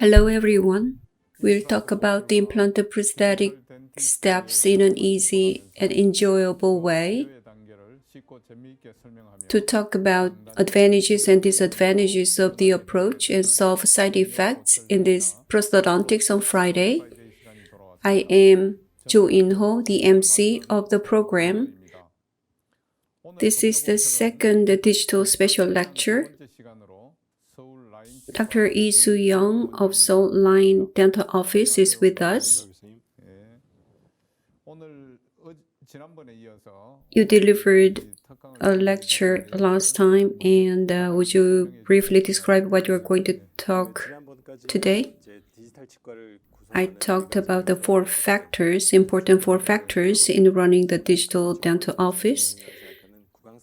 Hello everyone. We'll talk about the implanted prosthetic steps in an easy and enjoyable way. To talk about advantages and disadvantages of the approach and solve side effects in this Prosthodontics on Friday, I am Jo In-ho, the MC of the program. This is the second digital special lecture. Dr. Lee Soo-young of Seoul Line Dental Office is with us. You delivered a lecture last time, and would you briefly describe what you're going to talk today? I talked about the important four factors in running the digital dental office.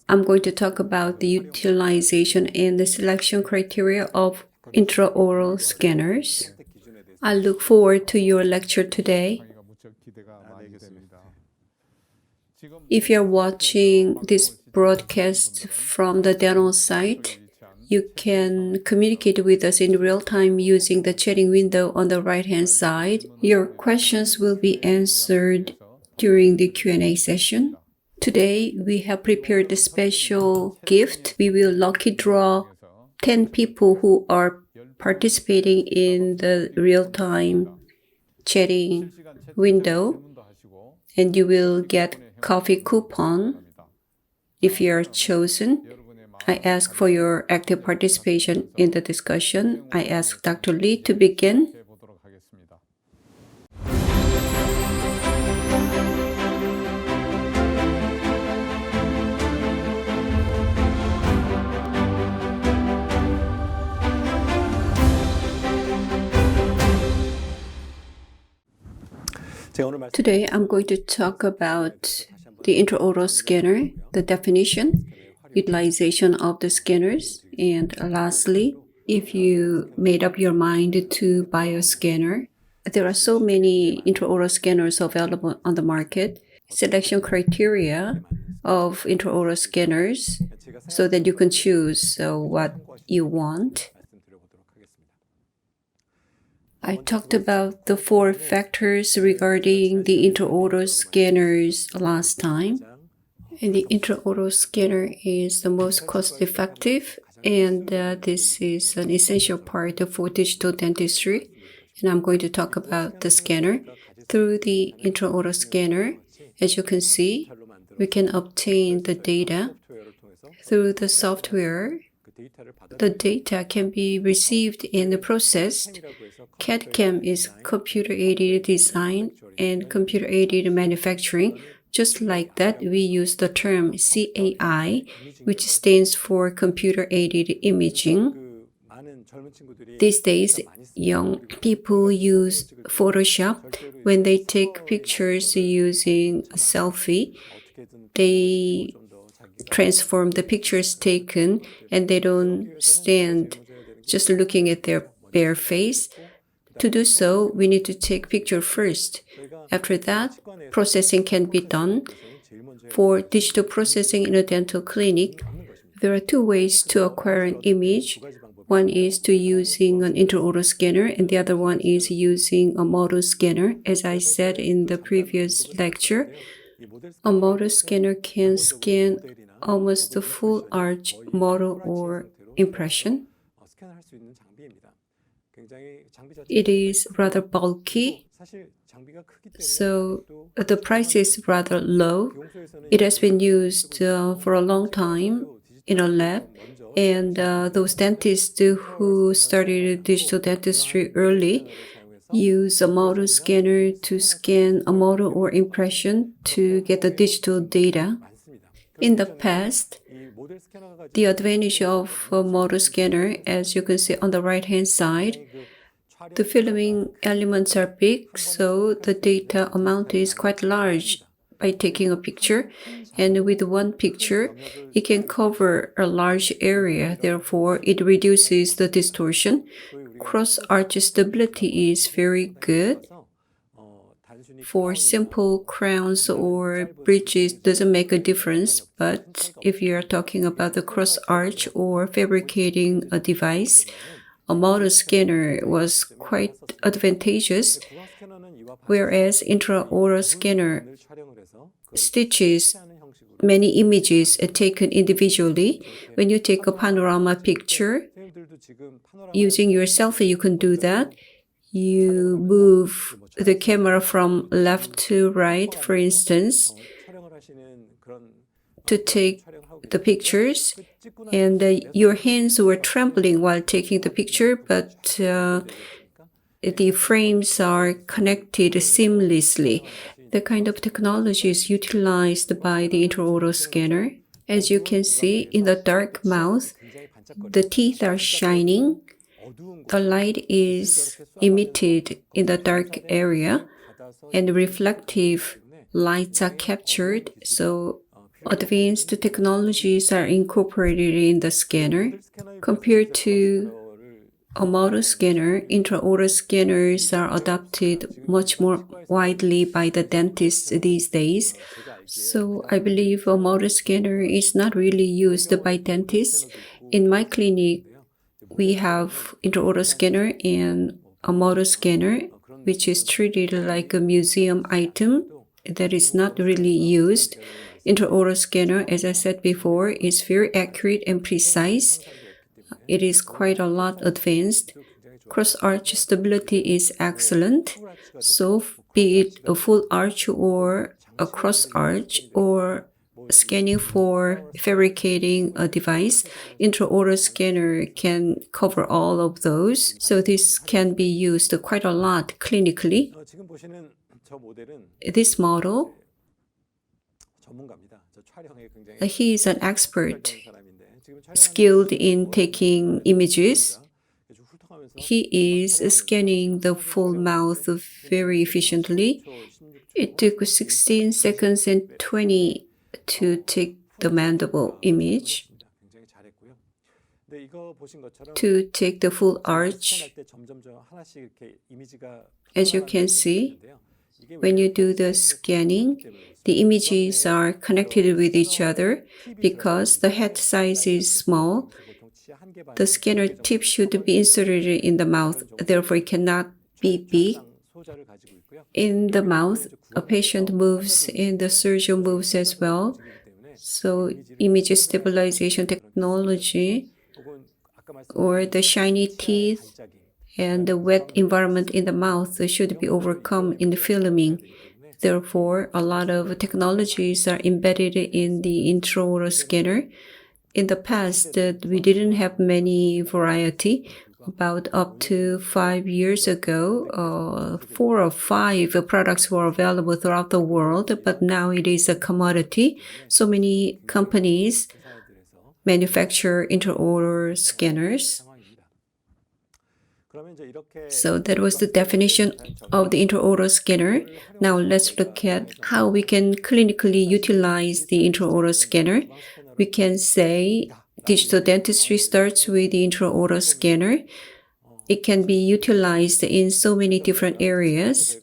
I'm going to talk about the utilization and the selection criteria of intraoral scanners. I look forward to your lecture today. If you're watching this broadcast from the dental site, you can communicate with us in real time using the chatting window on the right-hand side. Your questions will be answered during the Q&A session. Today, we have prepared a special gift. We will lucky draw 10 people who are participating in the real-time chatting window, and you will get coffee coupon if you are chosen. I ask for your active participation in the discussion. I ask Dr. Lee to begin. Today, I'm going to talk about the intraoral scanner, the definition, utilization of the scanners, and lastly, if you made up your mind to buy a scanner. There are so many intraoral scanners available on the market. Selection criteria of intraoral scanners so that you can choose what you want. I talked about the four factors regarding the intraoral scanners last time. And the intraoral scanner is the most cost-effective, and this is an essential part for digital dentistry. And I'm going to talk about the scanner. Through the intraoral scanner, as you can see, we can obtain the data. Through the software, the data can be received and processed. CAD/CAM is computer-aided design and computer-aided manufacturing. Just like that, we use the term CAI, which stands for computer-aided imaging. These days, young people use Photoshop. When they take pictures using a selfie, they transform the pictures taken, and they don't stand just looking at their bare face. To do so, we need to take picture first. After that, processing can be done. For digital processing in a dental clinic, there are two ways to acquire an image. One is to using an intraoral scanner, and the other one is using a model scanner. As I said in the previous lecture, a model scanner can scan almost the full arch model or impression. It is rather bulky, so the price is rather low. It has been used for a long time in a lab, and those dentists who started digital dentistry early use a model scanner to scan a model or impression to get the digital data. In the past, the advantage of a model scanner, as you can see on the right-hand side, the filming elements are big, so the data amount is quite large by taking a picture. And with one picture, it can cover a large area, therefore it reduces the distortion. Cross-arch stability is very good. For simple crowns or bridges, doesn't make a difference, but if you are talking about the cross-arch or fabricating a device, a model scanner was quite advantageous, whereas intraoral scanner stitches many images taken individually. When you take a panorama picture, using your selfie, you can do that. You move the camera from left to right, for instance, to take the pictures, and your hands were trembling while taking the picture, but the frames are connected seamlessly. The kind of technology is utilized by the intraoral scanner. As you can see, in the dark mouth, the teeth are shining. The light is emitted in the dark area, and reflective lights are captured, so advanced technologies are incorporated in the scanner. Compared to a model scanner, intraoral scanners are adopted much more widely by the dentists these days. So I believe a model scanner is not really used by dentists. In my clinic, we have intraoral scanner and a model scanner, which is treated like a museum item that is not really used. Intraoral scanner, as I said before, is very accurate and precise. It is quite a lot advanced. Cross-arch stability is excellent. So be it a full arch or a cross-arch or scanning for fabricating a device, intraoral scanner can cover all of those. So this can be used quite a lot clinically. This model, he is an expert, skilled in taking images. He is scanning the full mouth very efficiently. It took 16 seconds and 20 to take the mandible image. To take the full arch, as you can see, when you do the scanning, the images are connected with each other because the head size is small. The scanner tip should be inserted in the mouth, therefore it cannot be big. In the mouth, a patient moves and the surgeon moves as well. So image stabilization technology or the shiny teeth and the wet environment in the mouth should be overcome in the filming. Therefore, a lot of technologies are embedded in the intraoral scanner. In the past, we didn't have many variety. About up to 5 years ago, 4 or 5 products were available throughout the world, but now it is a commodity. So many companies manufacture intraoral scanners. So that was the definition of the intraoral scanner. Now let's look at how we can clinically utilize the intraoral scanner. We can say digital dentistry starts with the intraoral scanner. It can be utilized in so many different areas.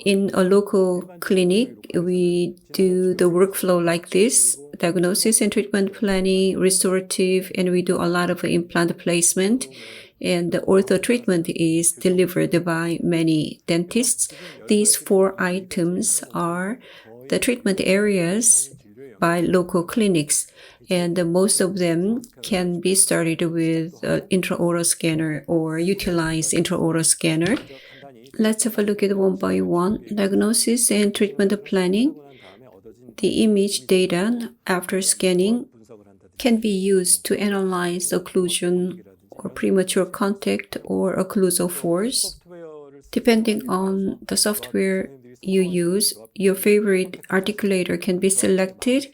In a local clinic, we do the workflow like this: diagnosis and treatment planning, restorative, and we do a lot of implant placement. And the ortho treatment is delivered by many dentists. These 4 items are the treatment areas by local clinics, and most of them can be started with intraoral scanner or utilize intraoral scanner. Let's have a look at one by one. Diagnosis and treatment planning. The image data after scanning can be used to analyze occlusion or premature contact or occlusal force. Depending on the software you use, your favorite articulator can be selected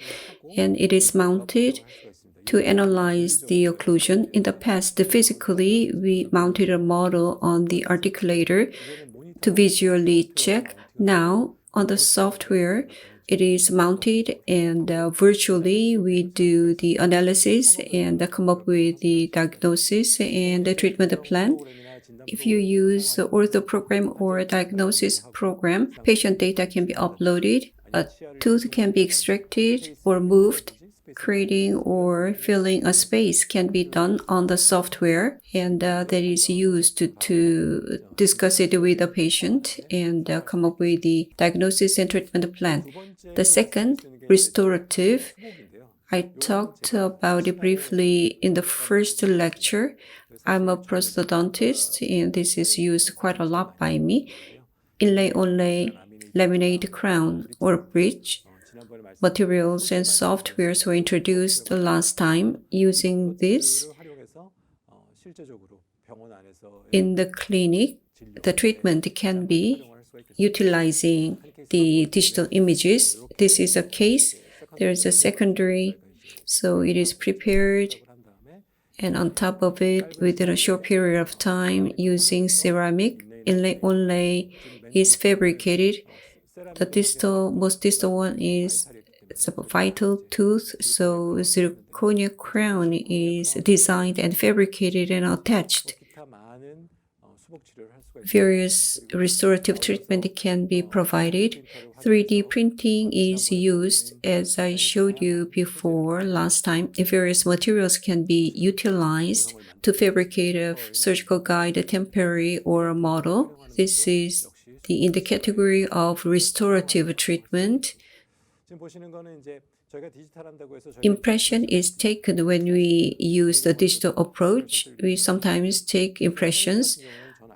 and it is mounted to analyze the occlusion. In the past, physically, we mounted a model on the articulator to visually check. Now, on the software, it is mounted and virtually we do the analysis and come up with the diagnosis and the treatment plan. If you use the ortho program or a diagnosis program, patient data can be uploaded, a tooth can be extracted or moved, creating or filling a space can be done on the software, and that is used to discuss it with the patient and come up with the diagnosis and treatment plan. The second, restorative. I talked about it briefly in the first lecture. I'm a prosthodontist, and this is used quite a lot by me. Inlay-onlay laminate crown or bridge. Materials and softwares were introduced last time. Using this, in the clinic, the treatment can be utilizing the digital images. This is a case. There is a secondary, so it is prepared, and on top of it, within a short period of time, using ceramic, inlay-onlay is fabricated. The most distal one is a vital tooth, so zirconia crown is designed and fabricated and attached. Various restorative treatment can be provided. 3D printing is used, as I showed you before last time. Various materials can be utilized to fabricate a surgical guide, a temporary or a model. This is in the category of restorative treatment. Impression is taken when we use the digital approach. We sometimes take impressions.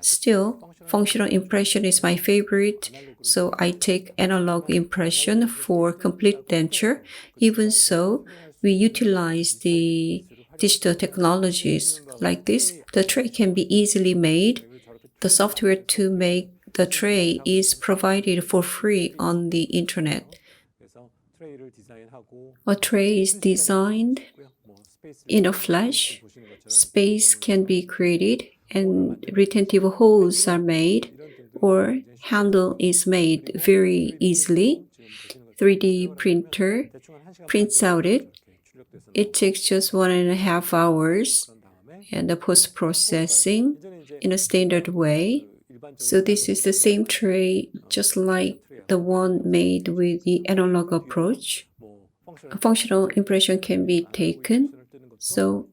Still, functional impression is my favorite, so I take analog impression for complete denture. Even so, we utilize the digital technologies like this. The tray can be easily made. The software to make the tray is provided for free on the internet. A tray is designed in a flash. Space can be created and retentive holes are made, or handle is made very easily. 3D printer prints out it. It takes just 1.5 hours, and the post-processing in a standard way. So this is the same tray, just like the one made with the analog approach. A functional impression can be taken. So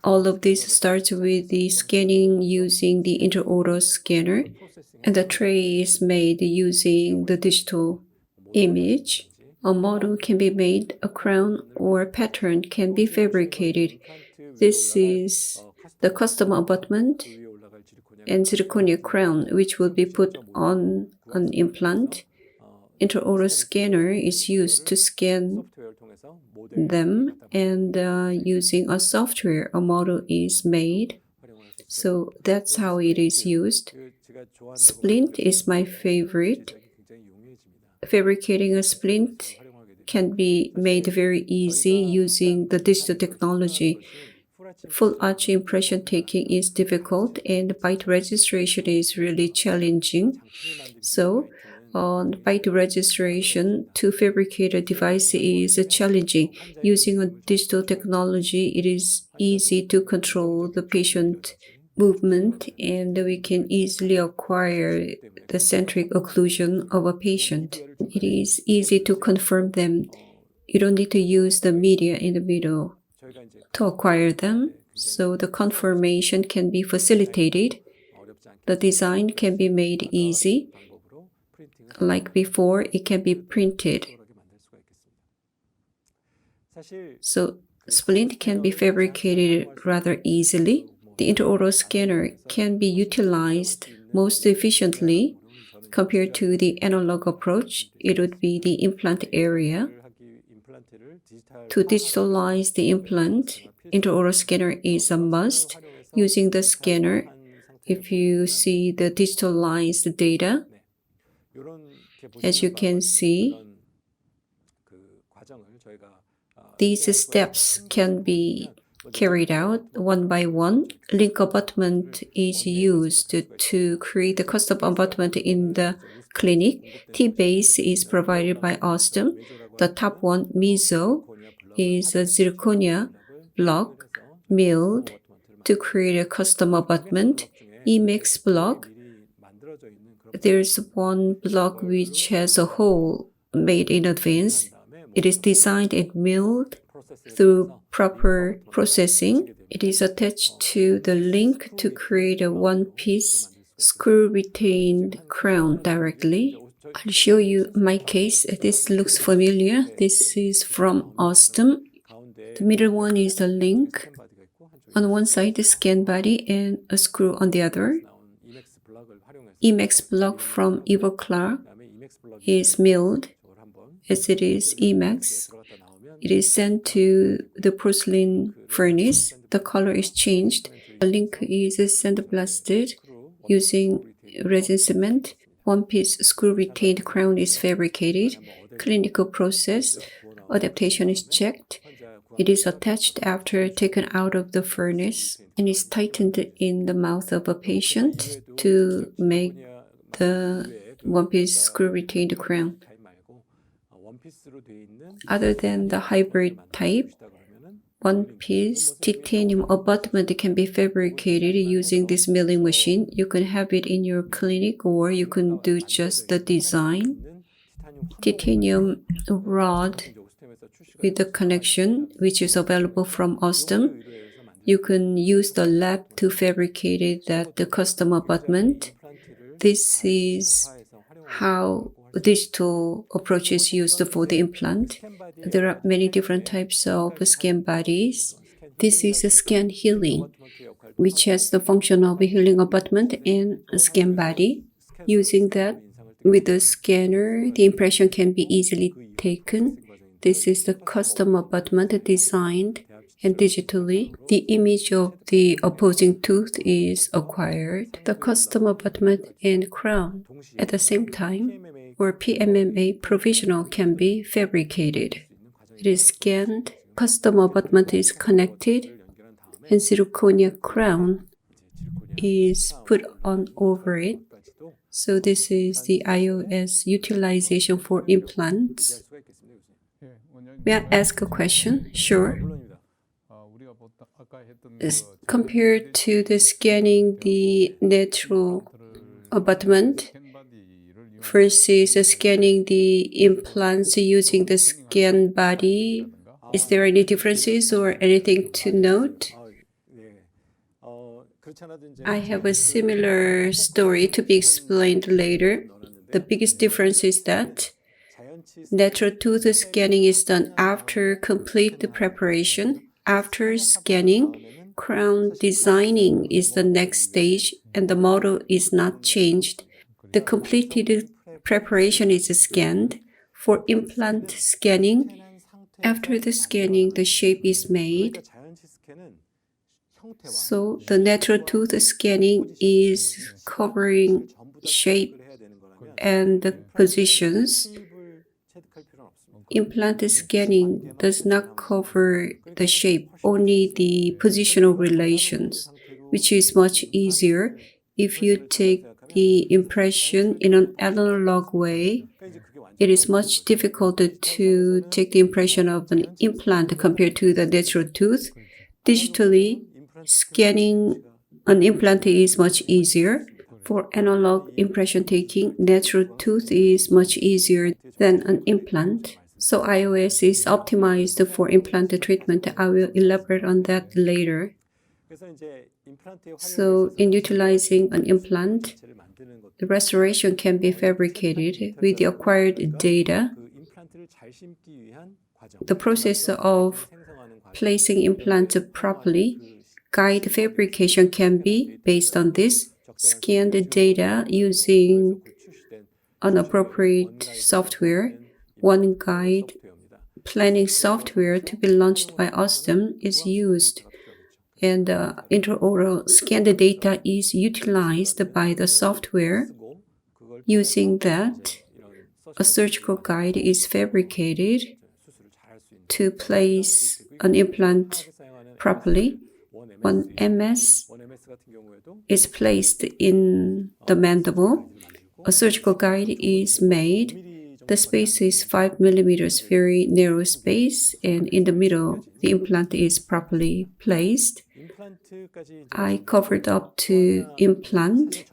all of this starts with the scanning using the intraoral scanner, and the tray is made using the digital image. A model can be made, a crown or a pattern can be fabricated. This is the custom abutment and zirconia crown, which will be put on an implant. Intraoral scanner is used to scan them, and using a software, a model is made. So that's how it is used. Splint is my favorite. Fabricating a splint can be made very easy using the digital technology. Full arch impression taking is difficult, and bite registration is really challenging. So on bite registration, to fabricate a device is challenging. Using a digital technology, it is easy to control the patient movement, and we can easily acquire the centric occlusion of a patient. It is easy to confirm them. You don't need to use the media in the middle to acquire them, so the confirmation can be facilitated. The design can be made easy. Like before, it can be printed. So splint can be fabricated rather easily. The intraoral scanner can be utilized most efficiently compared to the analog approach. It would be the implant area. To digitalize the implant, intraoral scanner is a must. Using the scanner, if you see the digitalized data, as you can see, these steps can be carried out one by one. Link abutment is used to create the custom abutment in the clinic. T-base is provided by Osstem. The top one, meso, is a zirconia block milled to create a custom abutment. Emax block, there's one block which has a hole made in advance. It is designed and milled through proper processing. It is attached to the link to create a one-piece screw-retained crown directly. I'll show you my case. This looks familiar. This is from Osstem. The middle one is the link. On one side, the scan body and a screw on the other. Emax block from EvoClark is milled. As it is Emax, it is sent to the porcelain furnace. The color is changed. The link is sandblasted using resin cement. One-piece screw-retained crown is fabricated. Clinical process. Adaptation is checked. It is attached after taken out of the furnace and is tightened in the mouth of a patient to make the one-piece screw-retained crown. Other than the hybrid type, one-piece titanium abutment can be fabricated using this milling machine. You can have it in your clinic or you can do just the design. Titanium rod with the connection, which is available from Osstem. You can use the lab to fabricate it at the custom abutment. This is how digital approach is used for the implant. There are many different types of scan bodies. This is a scan healing, which has the function of healing abutment and a scan body. Using that, with the scanner, the impression can be easily taken. This is the custom abutment designed and digitally. The image of the opposing tooth is acquired. The custom abutment and crown at the same time, or PMMA provisional, can be fabricated. It is scanned, custom abutment is connected, and zirconia crown is put on over it. So this is the iOS utilization for implants. May I ask a question? Sure. Compared to the scanning the natural abutment versus scanning the implants using the scan body, is there any differences or anything to note? I have a similar story to be explained later. The biggest difference is that natural tooth scanning is done after complete preparation. After scanning, crown designing is the next stage and the model is not changed. The completed preparation is scanned. For implant scanning, after the scanning, the shape is made. So the natural tooth scanning is covering shape and the positions. Implant scanning does not cover the shape, only the positional relations, which is much easier. If you take the impression in an analog way, it is much difficult to take the impression of an implant compared to the natural tooth. Digitally, scanning an implant is much easier. For analog impression taking, natural tooth is much easier than an implant. So iOS is optimized for implant treatment. I will elaborate on that later. So in utilizing an implant, the restoration can be fabricated with the acquired data. The process of placing implants properly, guide fabrication can be based on this. Scan the data using an appropriate software. One guide planning software to be launched by Osstem is used, and intraoral scanned data is utilized by the software. Using that, a surgical guide is fabricated to place an implant properly. One MS is placed in the mandible. A surgical guide is made. The space is 5 millimeters, very narrow space, and in the middle, the implant is properly placed. I covered up to implant.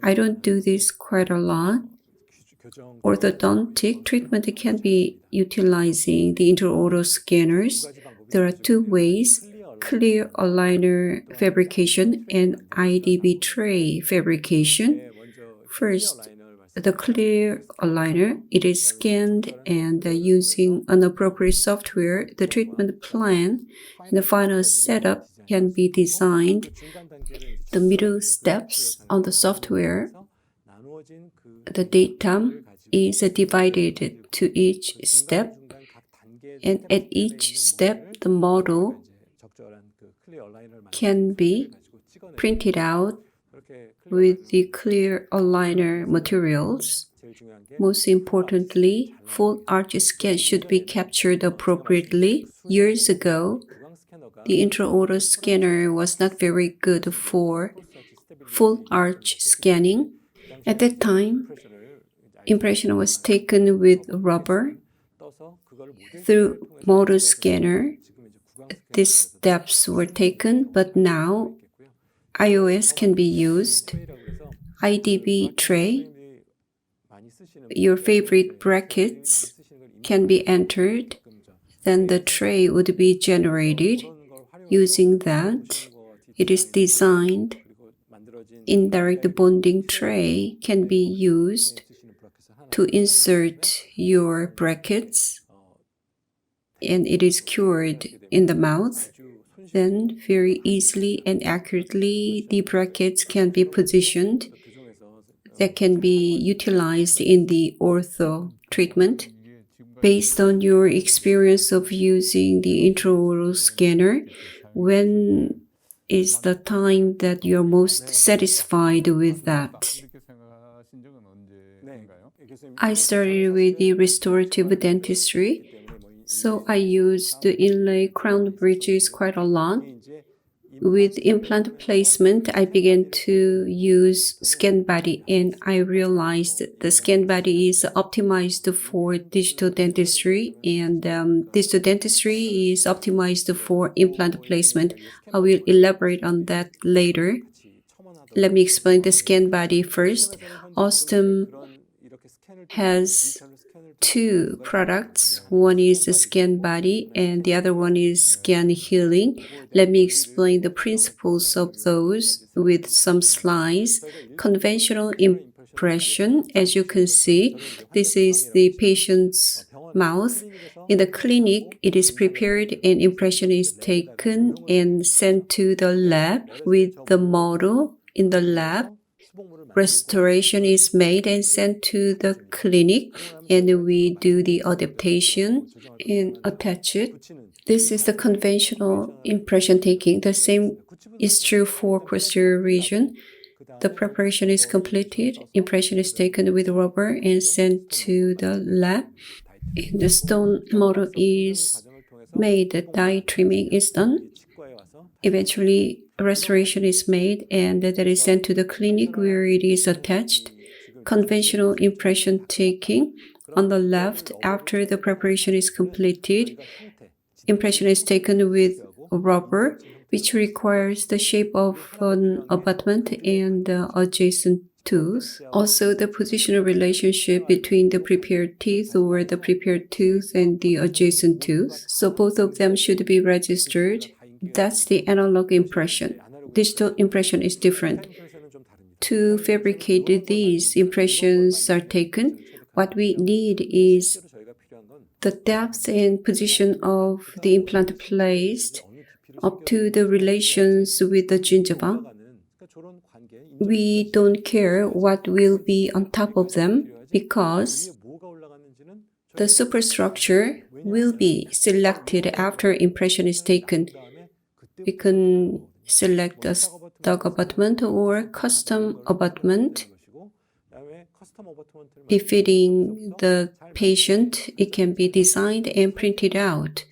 I don't do this quite a lot. Orthodontic treatment can be utilizing the intraoral scanners. There are two ways: clear aligner fabrication and IDB tray fabrication. First, the clear aligner, it is scanned and using an appropriate software, the treatment plan and the final setup can be designed. The middle steps on the software, the data is divided to each step, and at each step the model can be printed out with the clear aligner materials. Most importantly, full arch scan should be captured appropriately. Years ago, the intraoral scanner was not very good for full arch scanning. At that time, impression was taken with rubber. Through motor scanner, these steps were taken, but now iOS can be used. IDB tray, your favorite brackets can be entered, then the tray would be generated. Using that, it is designed. Indirect bonding tray can be used to insert your brackets, and it is cured in the mouth. Then very easily and accurately the brackets can be positioned that can be utilized in the ortho treatment. Based on your experience of using the intraoral scanner, when is the time that you're most satisfied with that? I started with the restorative dentistry, so I used the inlay crown bridges quite a lot. With implant placement, I began to use scan body, and I realized the scan body is optimized for digital dentistry, and digital dentistry is optimized for implant placement. I will elaborate on that later. Let me explain the scan body first. Osstem has two products. One is the scan body and the other one is scan healing. Let me explain the principles of those with some slides. Conventional impression, as you can see, this is the patient's mouth. In the clinic, it is prepared and impression is taken and sent to the lab with the model in the lab. Restoration is made and sent to the clinic, and we do the adaptation and attach it. This is the conventional impression taking. The same is true for posterior region. The preparation is completed, impression is taken with rubber and sent to the lab. And the stone model is made, the dye trimming is done. Eventually, restoration is made and that is sent to the clinic where it is attached. Conventional impression taking on the left, after the preparation is completed, impression is taken with rubber, which requires the shape of an abutment and adjacent tooth. Also, the positional relationship between the prepared teeth or the prepared tooth and the adjacent tooth. So both of them should be registered. That's the analog impression. Digital impression is different. To fabricate these, impressions are taken. What we need is the depth and position of the implant placed up to the relations with the gingiva. We don't care what will be on top of them because the superstructure will be selected after impression is taken. We can select a stock abutment or custom abutment befitting the patient. It can be designed and printed out.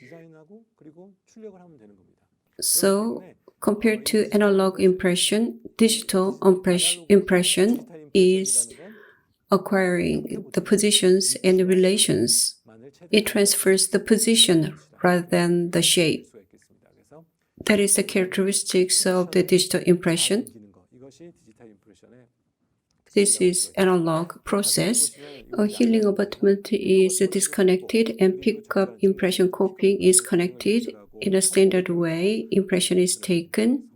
So, compared to analog impression, digital impression is acquiring the positions and the relations. It transfers the position rather than the shape. That is the characteristics of the digital impression. This is analog process. A healing abutment is disconnected and pickup impression copying is connected. in a standard way, impression is taken.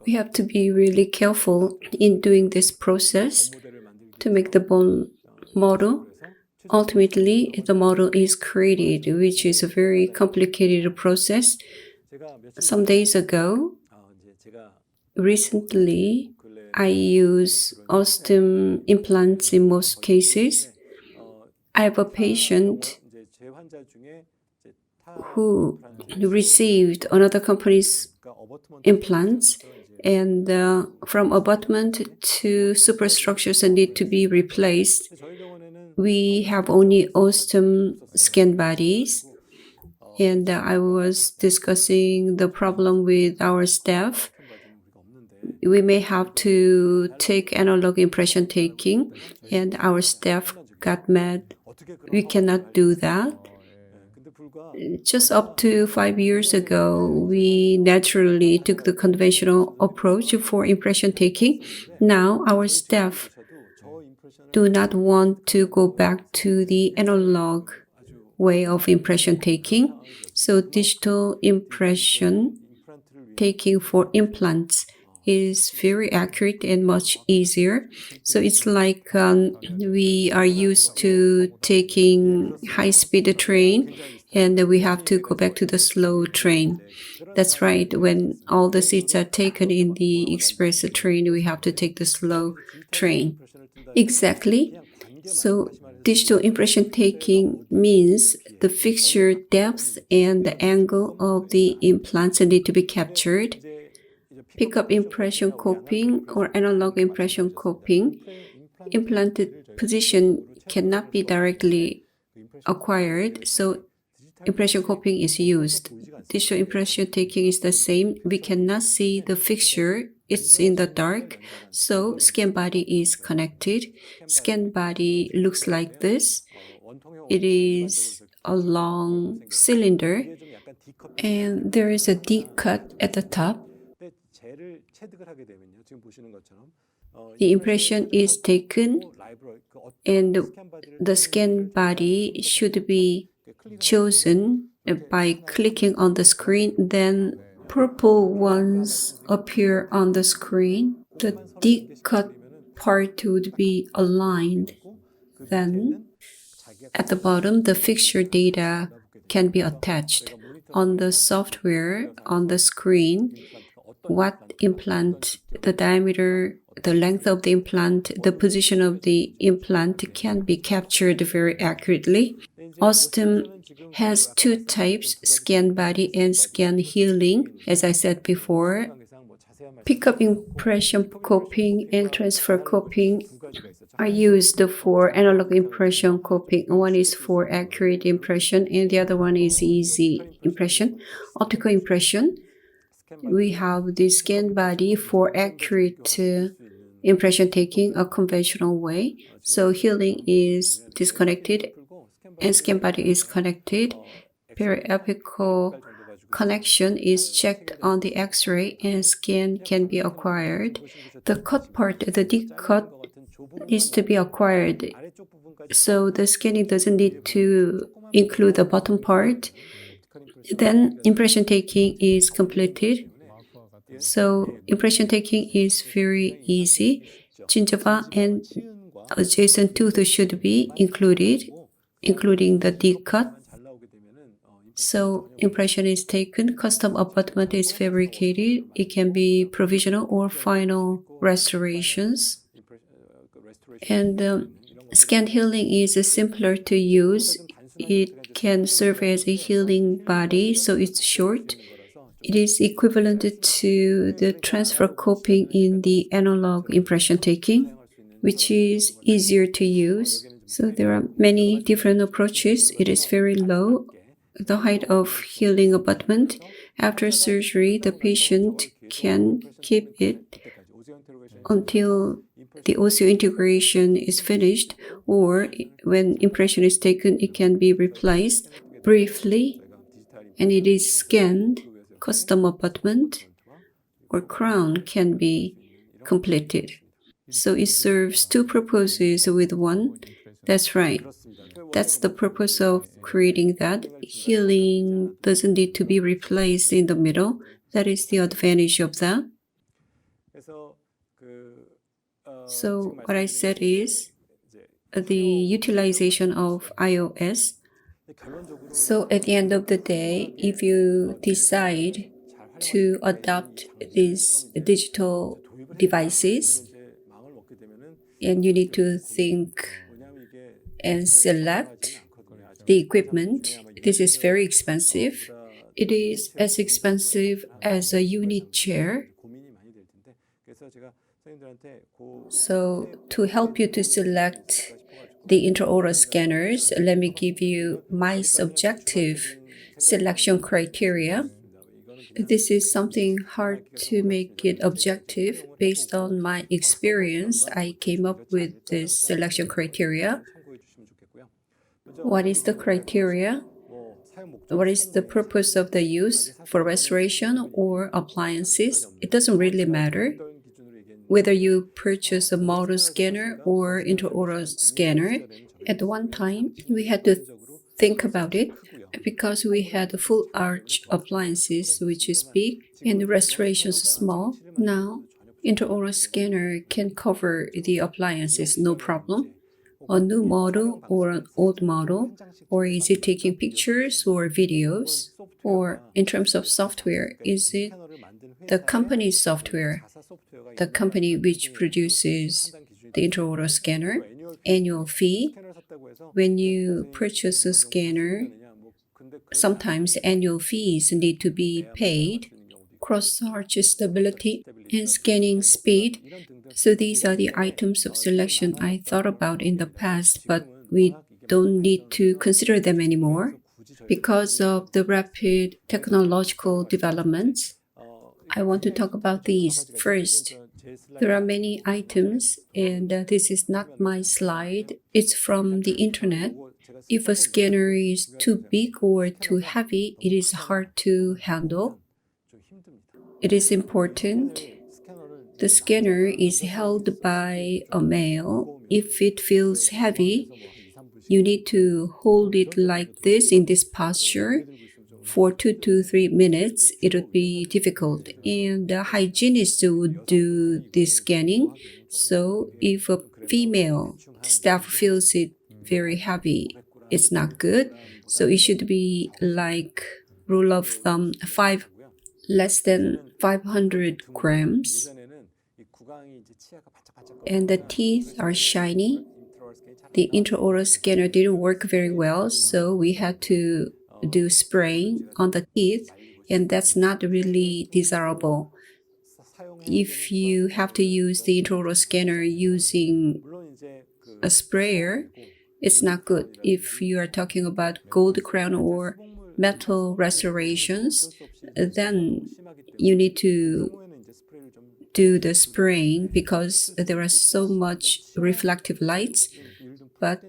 We have to be really careful in doing this process to make the bone model. Ultimately, the model is created, which is a very complicated process. Some days ago, recently, I use Osstem implants in most cases. I have a patient who received another company's implants, and from abutment to superstructures that need to be replaced. We have only Osstem scan bodies, and I was discussing the problem with our staff. We may have to take analog impression taking, and our staff got mad. We cannot do that. Just up to 5 years ago, we naturally took the conventional approach for impression taking. Now, our staff do not want to go back to the analog way of impression taking. So digital impression taking for implants is very accurate and much easier. So it's like we are used to taking high-speed train, and we have to go back to the slow train. That's right. When all the seats are taken in the express train, we have to take the slow train. Exactly. So digital impression taking means the fixture depth and the angle of the implants need to be captured. Pickup impression copying or analog impression copying, implanted position cannot be directly acquired, so impression copying is used. Digital impression taking is the same. We cannot see the fixture. It's in the dark, so scan body is connected. Scan body looks like this. It is a long cylinder, and there is a D cut at the top. The impression is taken, and the scan body should be chosen by clicking on the screen. Then purple ones appear on the screen. The D-cut part would be aligned. Then at the bottom, the fixture data can be attached. On the software, on the screen, what implant, the diameter, the length of the implant, the position of the implant can be captured very accurately. Osstem has two types, scan body and scan healing. As I said before, pickup impression copying and transfer copying are used for analog impression copying. One is for accurate impression and the other one is easy impression. Optical impression, we have the scan body for accurate impression taking a conventional way. So healing is disconnected and scan body is connected. Periapical connection is checked on the X-ray and scan can be acquired. The cut part, the D cut, needs to be acquired. So the scanning doesn't need to include the bottom part. Then impression taking is completed. So impression taking is very easy. Gingiva and adjacent tooth should be included, including the D cut. So impression is taken, custom abutment is fabricated. It can be provisional or final restorations. And scan healing is simpler to use. It can serve as a healing body, so it's short. It is equivalent to the transfer copying in the analog impression taking, which is easier to use. So there are many different approaches. It is very low, the height of healing abutment. After surgery, the patient can keep it until the osseointegration is finished, or when impression is taken, it can be replaced briefly, and it is scanned. Custom abutment or crown can be completed. So it serves two purposes with one. That's right. That's the purpose of creating that. Healing doesn't need to be replaced in the middle. That is the advantage of that. So what I said is the utilization of iOS. So at the end of the day, if you decide to adopt these digital devices, and you need to think and select the equipment, this is very expensive. It is as expensive as a unit chair. So to help you to select the intraoral scanners, let me give you my subjective selection criteria. This is something hard to make it objective. Based on my experience, I came up with this selection criteria. What is the criteria? What is the purpose of the use? For restoration or appliances? It doesn't really matter. Whether you purchase a model scanner or intraoral scanner, at one time we had to think about it because we had full arch appliances, which is big, and restorations small. Now, intraoral scanner can cover the appliances, no problem. A new model or an old model, or is it taking pictures or videos? Or in terms of software, is it the company's software, the company which produces the intraoral scanner, annual fee? When you purchase a scanner, sometimes annual fees need to be paid, cross-arch stability, and scanning speed. So these are the items of selection I thought about in the past, but we don't need to consider them anymore. Because of the rapid technological developments, I want to talk about these. First, there are many items, and this is not my slide. It's from the internet. If a scanner is too big or too heavy, it is hard to handle. It is important the scanner is held by a male. If it feels heavy, you need to hold it like this in this posture for 2 to 3 minutes. It would be difficult, and the hygienist would do this scanning. So if a female staff feels it very heavy, it's not good. So it should be like rule of thumb, less than 500 grams. And the teeth are shiny. The intraoral scanner didn't work very well, so we had to do spraying on the teeth, and that's not really desirable. If you have to use the intraoral scanner using a sprayer, it's not good. If you are talking about gold crown or metal restorations, then you need to do the spraying because there are so much reflective lights. But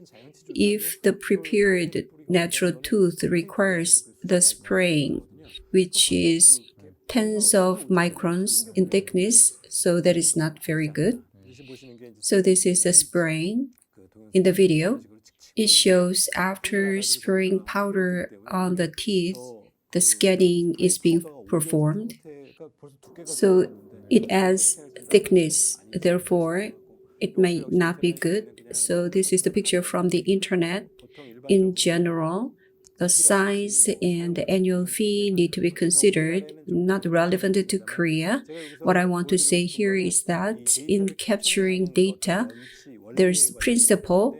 if the prepared natural tooth requires the spraying, which is tens of microns in thickness, so that is not very good. So this is the spraying. In the video, it shows after spraying powder on the teeth, the scanning is being performed. So it adds thickness, therefore it may not be good. So this is the picture from the internet. In general, the size and the annual fee need to be considered, not relevant to Korea. What I want to say here is that in capturing data, there's principle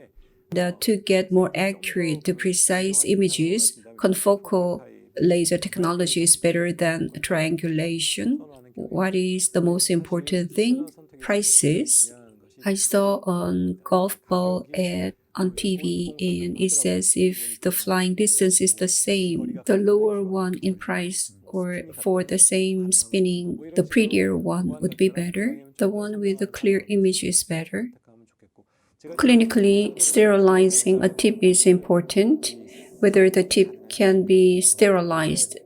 that to get more accurate, precise images, confocal laser technology is better than triangulation. What is the most important thing? Prices. I saw a golf ball ad on TV, and it says if the flying distance is the same, the lower one in price or for the same spinning, the prettier one would be better. The one with the clear image is better. Clinically, sterilizing a tip is important. Whether the tip can be sterilized.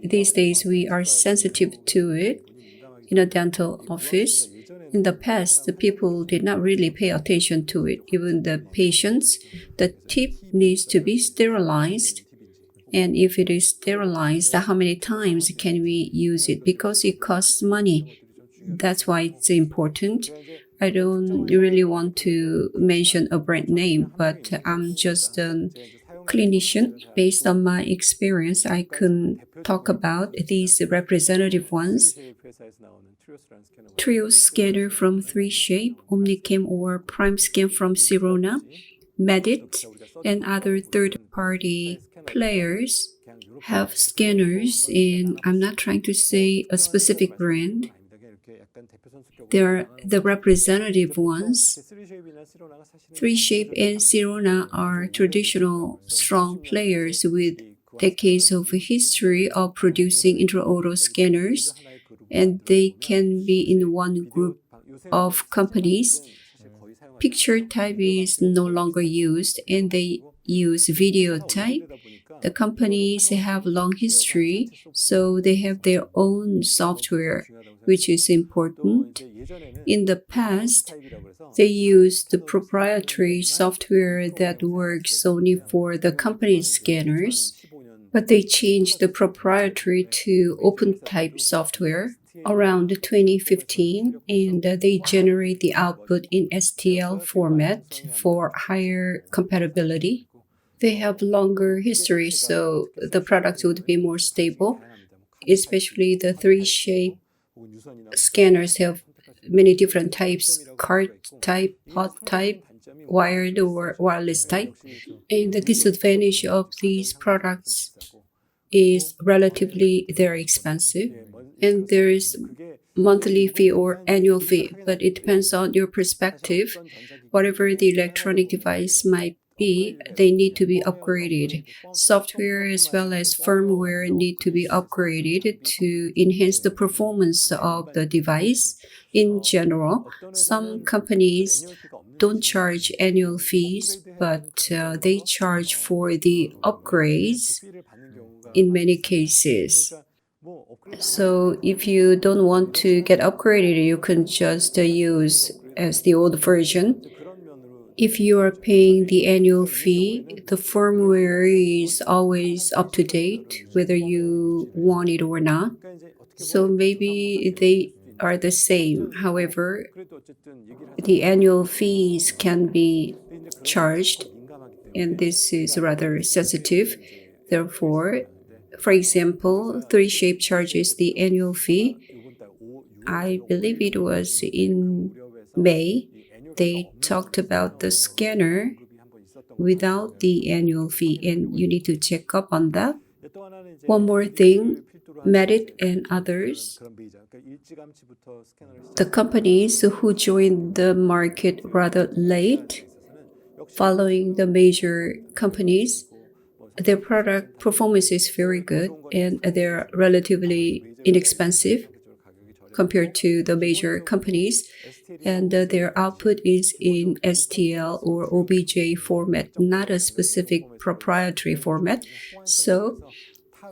These days, we are sensitive to it in a dental office. In the past, the people did not really pay attention to it. Even the patients, the tip needs to be sterilized. And if it is sterilized, how many times can we use it? Because it costs money. That's why it's important. I don't really want to mention a brand name, but I'm just a clinician. Based on my experience, I can talk about these representative ones. Trio scanner from 3Shape, Omnicam or Prime Scan from Sirona, Medit, and other third-party players have scanners, and I'm not trying to say a specific brand. They're the representative ones. 3Shape and Sirona are traditional strong players with decades of history of producing intraoral scanners, and they can be in one group of companies. Picture type is no longer used, and they use video type. The companies have long history, so they have their own software, which is important. In the past, they used the proprietary software that works only for the company scanners, but they changed the proprietary to open type software around 2015, and they generate the output in STL format for higher compatibility. They have longer history, so the product would be more stable, especially the 3Shape scanners have many different types: card type, pod type, wired or wireless type. And the disadvantage of these products is relatively very expensive, and there is monthly fee or annual fee, but it depends on your perspective. Whatever the electronic device might be, they need to be upgraded. Software as well as firmware need to be upgraded to enhance the performance of the device. In general, some companies don't charge annual fees, but they charge for the upgrades in many cases. So if you don't want to get upgraded, you can just use as the old version. If you are paying the annual fee, the firmware is always up to date, whether you want it or not. So maybe they are the same. However, the annual fees can be charged, and this is rather sensitive. Therefore, for example, 3Shape charges the annual fee. I believe it was in May. They talked about the scanner without the annual fee, and you need to check up on that. One more thing, Merit and others, the companies who joined the market rather late, following the major companies, their product performance is very good, and they're relatively inexpensive compared to the major companies, and their output is in STL or OBJ format, not a specific proprietary format. So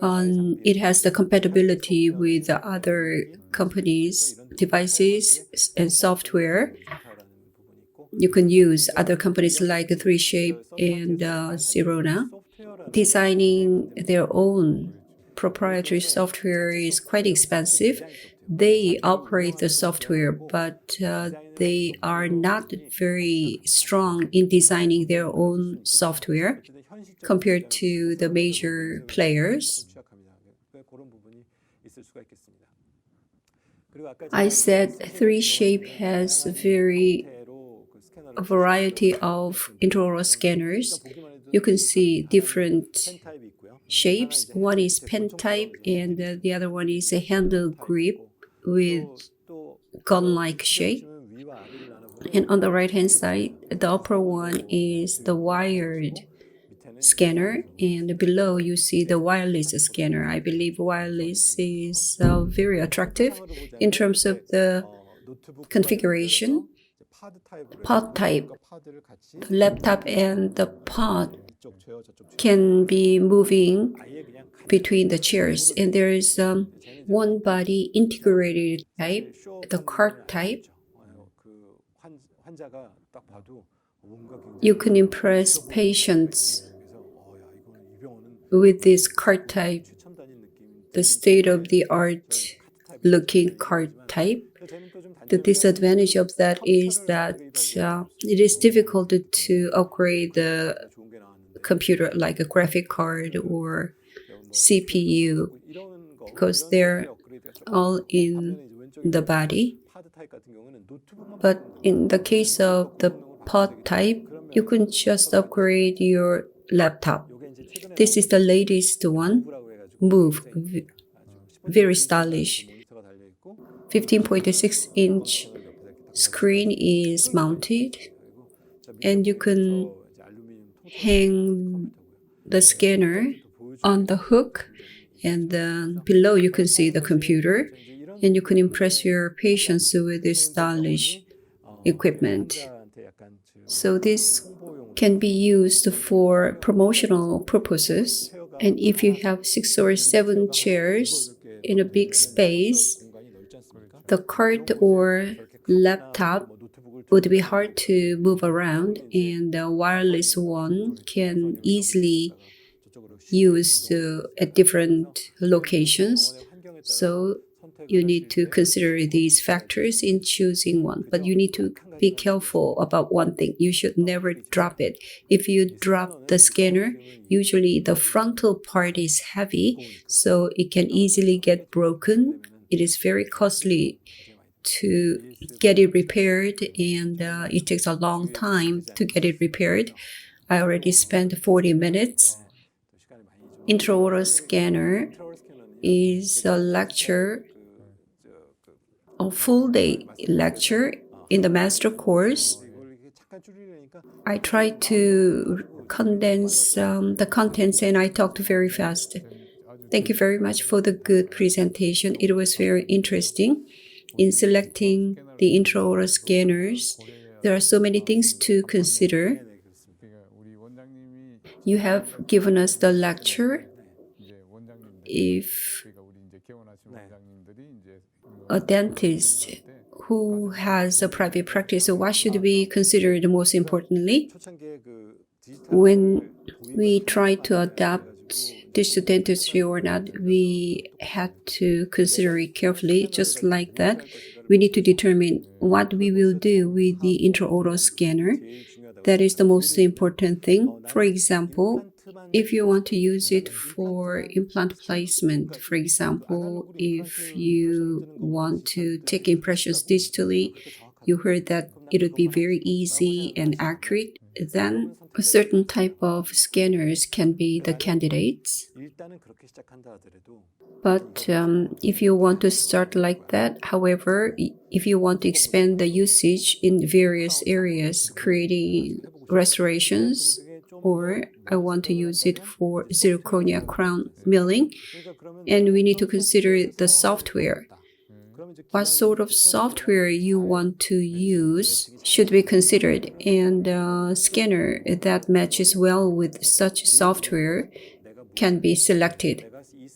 it has the compatibility with the other companies' devices and software. You can use other companies like 3Shape and Sirona. Designing their own proprietary software is quite expensive. They operate the software, but they are not very strong in designing their own software compared to the major players. I said 3Shape has a variety of intraoral scanners. You can see different shapes. One is pen type, and the other one is a handle grip with gun-like shape. And on the right-hand side, the upper one is the wired scanner, and below you see the wireless scanner. I believe wireless is very attractive in terms of the configuration. Pod type, the laptop and the pod can be moving between the chairs, and there is one body integrated type, the cart type. you can impress patients with this card type, the state-of-the-art looking card type. The disadvantage of that is that it is difficult to upgrade the computer like a graphic card or CPU because they're all in the body. But in the case of the pod type, you can just upgrade your laptop. This is the latest one, Move, very stylish. 15.6-inch screen is mounted, and you can hang the scanner on the hook, and then below you can see the computer, and you can impress your patients with this stylish equipment. So this can be used for promotional purposes. And if you have 6 or 7 chairs in a big space, the cart or laptop would be hard to move around, and the wireless one can easily use at different locations. So you need to consider these factors in choosing one, but you need to be careful about one thing. You should never drop it. If you drop the scanner, usually the frontal part is heavy, so it can easily get broken. It is very costly to get it repaired, and it takes a long time to get it repaired. I already spent 40 minutes. Intraoral scanner is a lecture, a full day lecture in the master course. I tried to condense the contents, and I talked very fast. Thank you very much for the good presentation. It was very interesting. In selecting the intraoral scanners, there are so many things to consider. You have given us the lecture. If a dentist who has a private practice, so what should we consider the most importantly? When we try to adapt digital dentistry or not, we had to consider it carefully. Just like that, we need to determine what we will do with the intraoral scanner. That is the most important thing. For example, if you want to use it for implant placement, for example, if you want to take impressions digitally, you heard that it would be very easy and accurate, then a certain type of scanners can be the candidates. But if you want to start like that, however, if you want to expand the usage in various areas, creating restorations, or I want to use it for zirconia crown milling, and we need to consider the software. What sort of software you want to use should be considered, and a scanner that matches well with such software can be selected.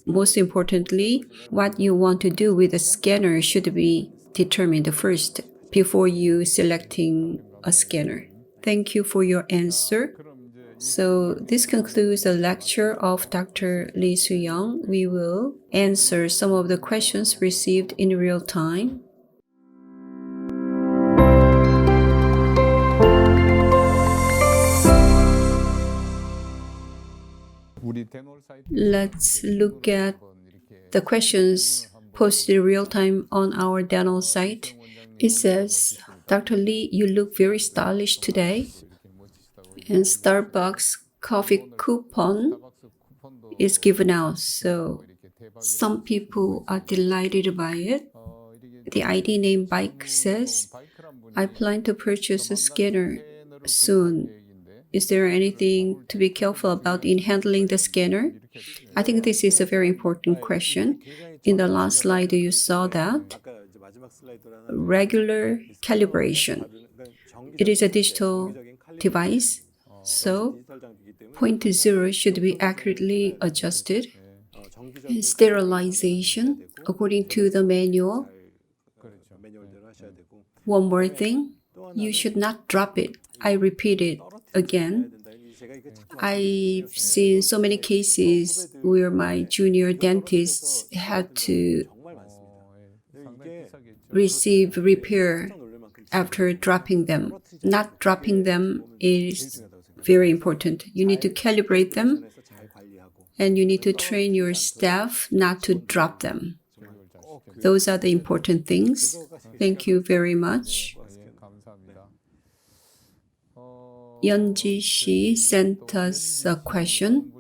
Most importantly, what you want to do with the scanner should be determined first before you selecting a scanner. Thank you for your answer. So this concludes the lecture of Dr. Lee Soo-young. We will answer some of the questions received in real time. Let's look at the questions posted in real time on our dental site. It says, Dr. Lee, you look very stylish today. And Starbucks coffee coupon is given out, so some people are delighted by it. The ID name Bike says, I plan to purchase a scanner soon. Is there anything to be careful about in handling the scanner? I think this is a very important question. In the last slide, you saw that regular calibration. It is a digital device, so point 0 should be accurately adjusted. And sterilization, according to the manual. One more thing, You should not drop it. I repeat it again. I've seen so many cases where my junior dentists had to receive repair after dropping them. Not dropping them is very important. You need to calibrate them, and you need to train your staff not to drop them. Those are the important things. Thank you very much. Yeonji Shi sent us a question.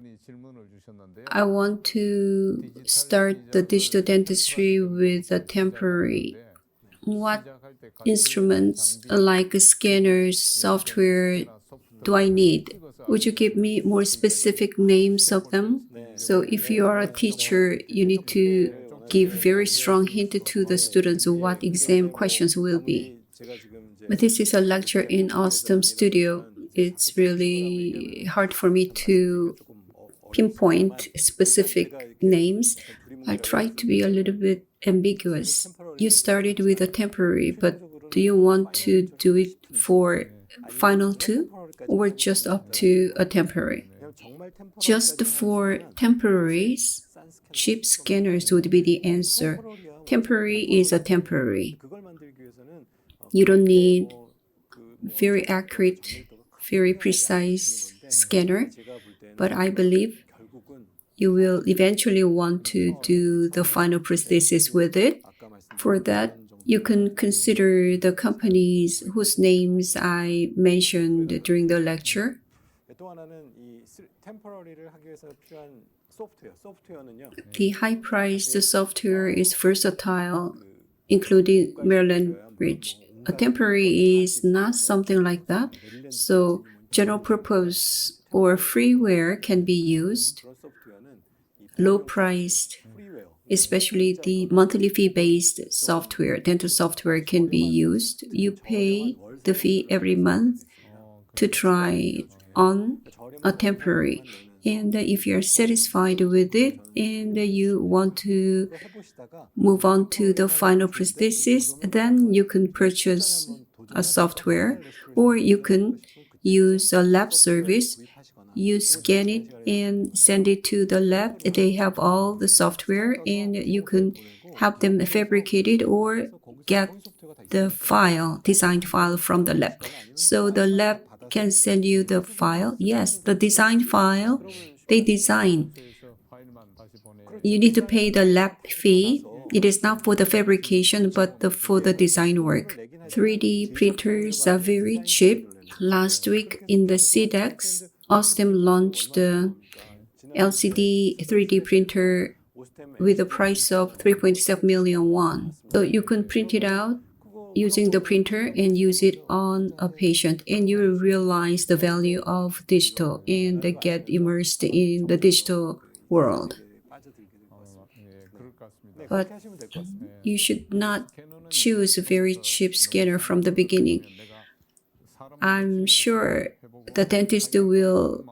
I want to start the digital dentistry with a temporary. What instruments like scanners, software do I need? Would you give me more specific names of them? So if you are a teacher, you need to give very strong hint to the students what exam questions will be. But this is a lecture in Osstem studio. It's really hard for me to pinpoint specific names. I try to be a little bit ambiguous. You started with a temporary, but do you want to do it for final two or just up to a temporary? Just for temporaries, chip scanners would be the answer. Temporary is a temporary. You don't need very accurate, very precise scanner, but I believe you will eventually want to do the final prosthesis with it. For that, you can consider the companies whose names I mentioned during the lecture. The high-priced software is versatile, including Maryland Bridge. A temporary is not something like that, so general purpose or freeware can be used. Low-priced, especially the monthly fee-based software, dental software can be used. You pay the fee every month to try on a temporary. And if you're satisfied with it and you want to move on to the final prosthesis, then you can purchase a software or you can use a lab service. You scan it and send it to the lab. They have all the software and you can have them fabricated or get the file, designed file from the lab. So the lab can send you the file. Yes, the design file, they design. You need to pay the lab fee. It is not for the fabrication, but for the design work. 3D printers are very cheap. Last week in the CDEX, Osstem launched the LCD 3D printer with a price of 3.7 million won. So you can print it out using the printer and use it on a patient, and you will realize the value of digital and get immersed in the digital world. But you should not choose a very cheap scanner from the beginning. I'm sure the dentist will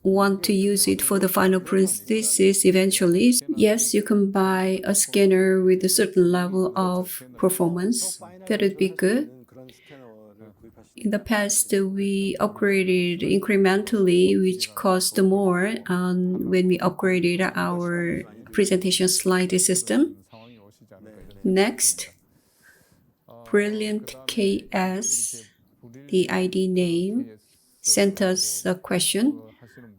want to use it for the final prosthesis eventually. Yes, you can buy a scanner with a certain level of performance. That would be good. In the past, we upgraded incrementally, which cost more when we upgraded our presentation slide system. Next, Brilliant KS, the ID name, sent us a question.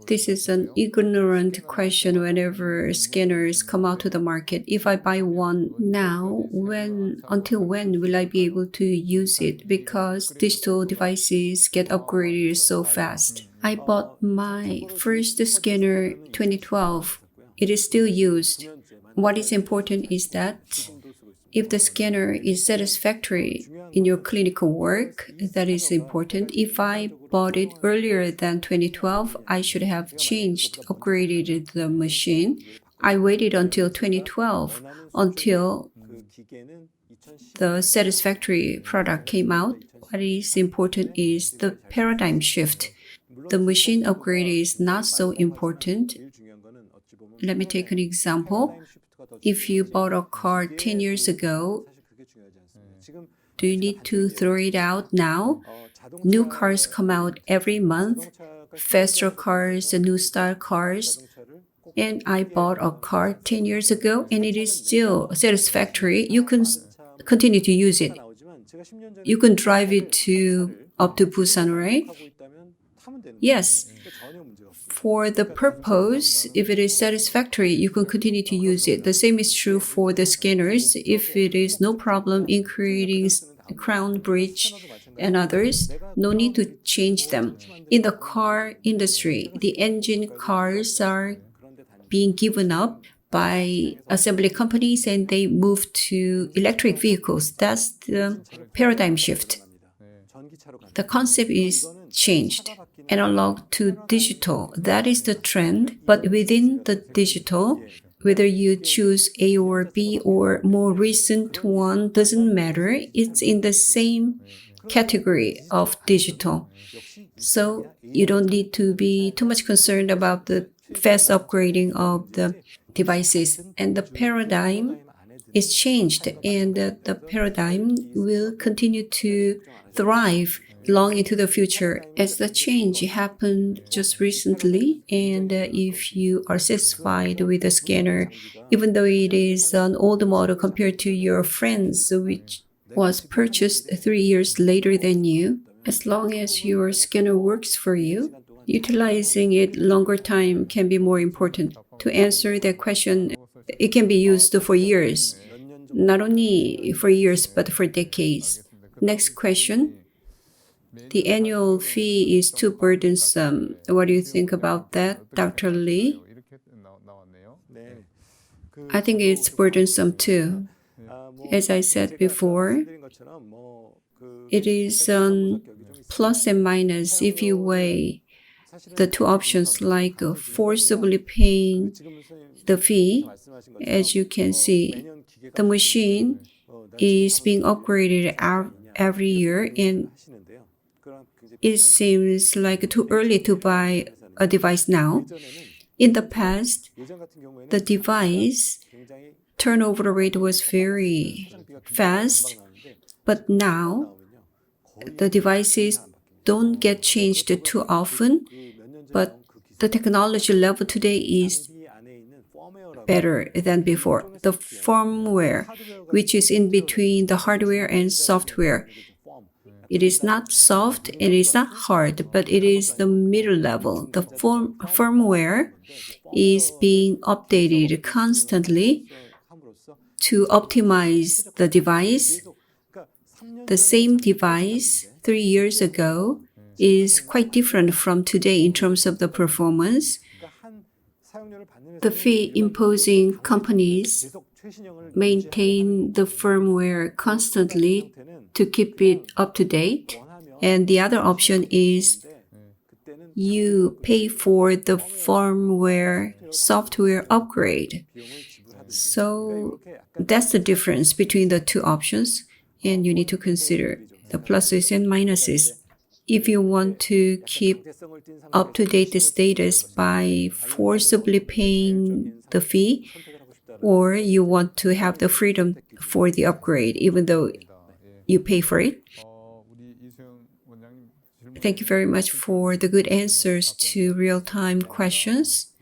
This is an ignorant question whenever scanners come out to the market. If I buy one now, until when will I be able to use it? Because digital devices get upgraded so fast. I bought my first scanner 2012. It is still used. What is important is that if the scanner is satisfactory in your clinical work, that is important. If I bought it earlier than 2012, I should have upgraded the machine. I waited until 2012 until the satisfactory product came out. What is important is the paradigm shift. The machine upgrade is not so important. Let me take an example. If you bought a car 10 years ago, Do you need to throw it out now? New cars come out every month, faster cars, new style cars. And I bought a car 10 years ago and it is still satisfactory. You can continue to use it. You can drive it up to Busan, right? Yes. For the purpose, if it is satisfactory, you can continue to use it. The same is true for the scanners. If it is no problem in creating crown bridge and others, no need to change them. In the car industry, the engine cars are being given up by assembly companies and they move to electric vehicles. That's the paradigm shift. The concept is changed. Analog to digital, that is the trend. But within the digital, whether you choose A or B or more recent one, doesn't matter. It's in the same category of digital. So you don't need to be too much concerned about the fast upgrading of the devices. And the paradigm is changed, and the paradigm will continue to thrive long into the future as the change happened just recently. And if you are satisfied with the scanner, even though it is an old model compared to your friends, which was purchased 3 years later than you, as long as your scanner works for you, utilizing it longer time can be more important. To answer that question, it can be used for years, not only for years, but for decades. Next question. The annual fee is too burdensome. What do you think about that, Dr. Lee? I think it's burdensome too. As I said before, it is plus and minus if you weigh the two options, like forcibly paying the fee. As you can see, the machine is being upgraded every year, and it seems like too early to buy a device now. In the past, the device turnover rate was very fast, but now the devices don't get changed too often, but the technology level today is better than before. The firmware, which is in between the hardware and software, it is not soft, it is not hard, but it is the middle level. The firmware is being updated constantly to optimize the device. The same device 3 years ago is quite different from today in terms of the performance. The fee-imposing companies maintain the firmware constantly to keep it up to date. And the other option is you pay for the firmware software upgrade. So that's the difference between the two options, and you need to consider the pluses and minuses. If you want to keep up-to-date status by forcibly paying the fee, or you want to have the freedom for the upgrade even though you pay for it. Thank you very much for the good answers to real-time questions.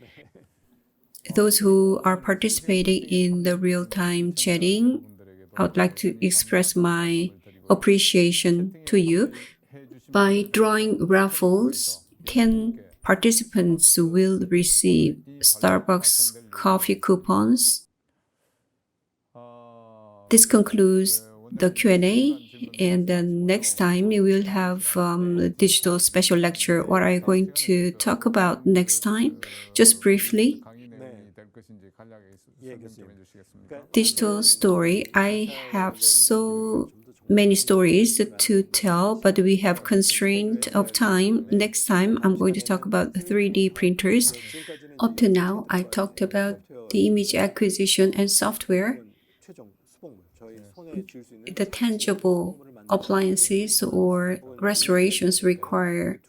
Those who are participating in the real-time chatting, I would like to express my appreciation to you. By drawing raffles, 10 participants will receive Starbucks coffee coupons. This concludes the Q&A, and then next time we will have a digital special lecture. What are you going to talk about next time? Just briefly. Digital story. I have so many stories to tell, but we have constraint of time. Next time, I'm going to talk about 3D printers. Up to now, I talked about the image acquisition and software. The tangible appliances or restorations require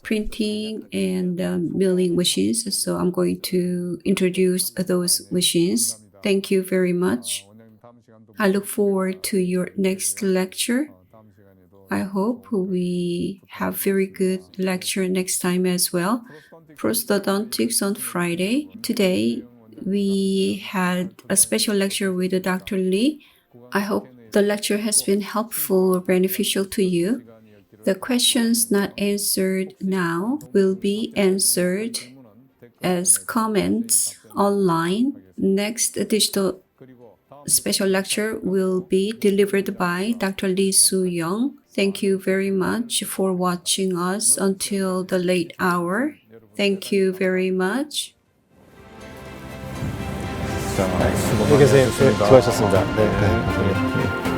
printing and milling machines, so I'm going to introduce those machines. Thank you very much. I look forward to your next lecture. I hope we have very good lecture next time as well. Prosthodontics on Friday. Today, we had a special lecture with Dr. Lee. I hope the lecture has been helpful or beneficial to you. The questions not answered now will be answered as comments online. Next digital special lecture will be delivered by Dr. Lee Soo-young. Thank you very much for watching us until the late hour. Thank you very much. 네, 교수님, 수고하셨습니다. 네, 감사합니다.